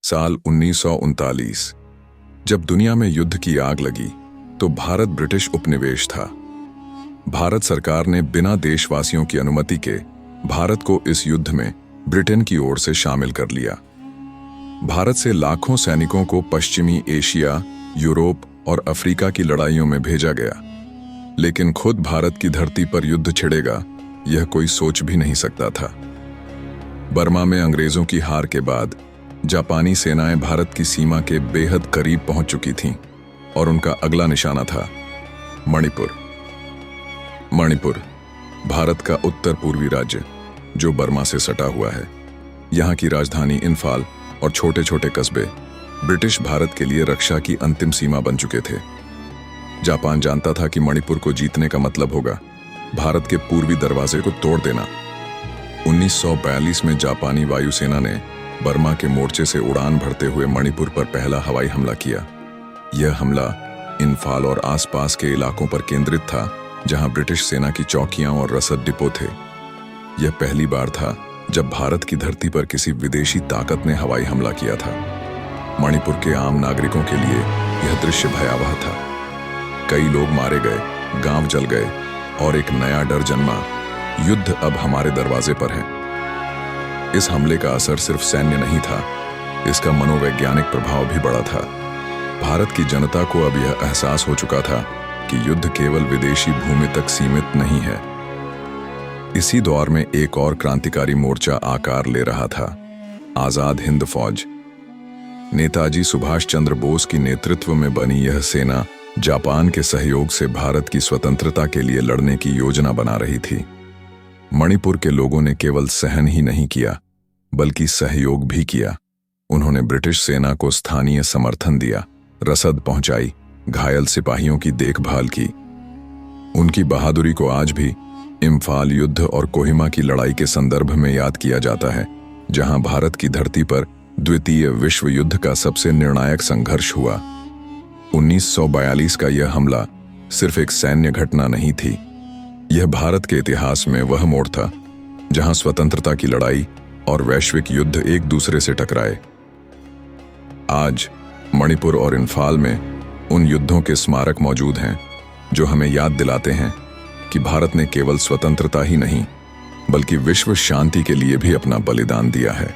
साल 1939। जब दुनिया में युद्ध की आग लगी तो भारत ब्रिटिश उपनिवेश था। भारत सरकार ने बिना देशवासियों की अनुमति के भारत को इस युद्ध में ब्रिटेन की ओर से शामिल कर लिया। भारत से लाखों सैनिकों को पश्चिमी एशिया, यूरोप और अफ्रीका की लड़ाइयों में भेजा गया, लेकिन खुद भारत की धरती पर युद्ध छिड़ेगा यह कोई सोच भी नहीं सकता था। बर्मा में अंग्रेजों की हार के बाद जापानी सेनाएं भारत की सीमा के बेहद करीब पहुंच चुकी थीं और उनका अगला निशाना था मणिपुर। मणिपुर भारत का उत्तर पूर्वी राज्य जो बर्मा से सटा हुआ है। यहाँ की राजधानी इंफाल और छोटे छोटे कस्बे ब्रिटिश भारत के लिए रक्षा की अंतिम सीमा बन चुके थे। जापान जानता था कि मणिपुर को जीतने का मतलब होगा भारत के पूर्वी दरवाजे को तोड़ देना। 1942 में जापानी वायुसेना ने बर्मा के मोर्चे से उड़ान भरते हुए मणिपुर पर पहला हवाई हमला किया। यह हमला इंफाल और आसपास के इलाकों पर केंद्रित था, जहां ब्रिटिश सेना की चौकियां और रसद डिपो थे। यह पहली बार था जब भारत की धरती पर किसी विदेशी ताकत ने हवाई हमला किया था। मणिपुर के आम नागरिकों के लिए यह दृश्य भयावह था। कई लोग मारे गए, गांव जल गए और एक नया डर जन्मा, युद्ध अब हमारे दरवाजे पर है। इस हमले का असर सिर्फ सैन्य नहीं था, इसका मनोवैज्ञानिक प्रभाव भी बड़ा था। भारत की जनता को अब यह एहसास हो चुका था कि युद्ध केवल विदेशी भूमि तक सीमित नहीं है। इसी दौर में एक और क्रांतिकारी मोर्चा आकार ले रहा था, आजाद हिंद फौज। नेताजी सुभाष चंद्र बोस की नेतृत्व में बनी यह सेना जापान के सहयोग से भारत की स्वतंत्रता के लिए लड़ने की योजना बना रही थी। मणिपुर के लोगों ने केवल सहन ही नहीं किया बल्कि सहयोग भी किया। उन्होंने ब्रिटिश सेना को स्थानीय समर्थन दिया, रसद पहुंचाई, घायल सिपाहियों की देखभाल की। उनकी बहादुरी को आज भी इंफाल युद्ध और कोहिमा की लड़ाई के संदर्भ में याद किया जाता है, जहां भारत की धरती पर द्वितीय विश्व युद्ध का सबसे निर्णायक संघर्ष हुआ। 1942 का यह हमला सिर्फ एक सैन्य घटना नहीं थी, यह भारत के इतिहास में वह मोड़ था जहां स्वतंत्रता की लड़ाई और वैश्विक युद्ध एक दूसरे से टकराए। आज मणिपुर और इंफाल में उन युद्धों के स्मारक मौजूद हैं जो हमें याद दिलाते हैं कि भारत ने केवल स्वतंत्रता ही नहीं बल्कि विश्व शांति के लिए भी अपना बलिदान दिया है।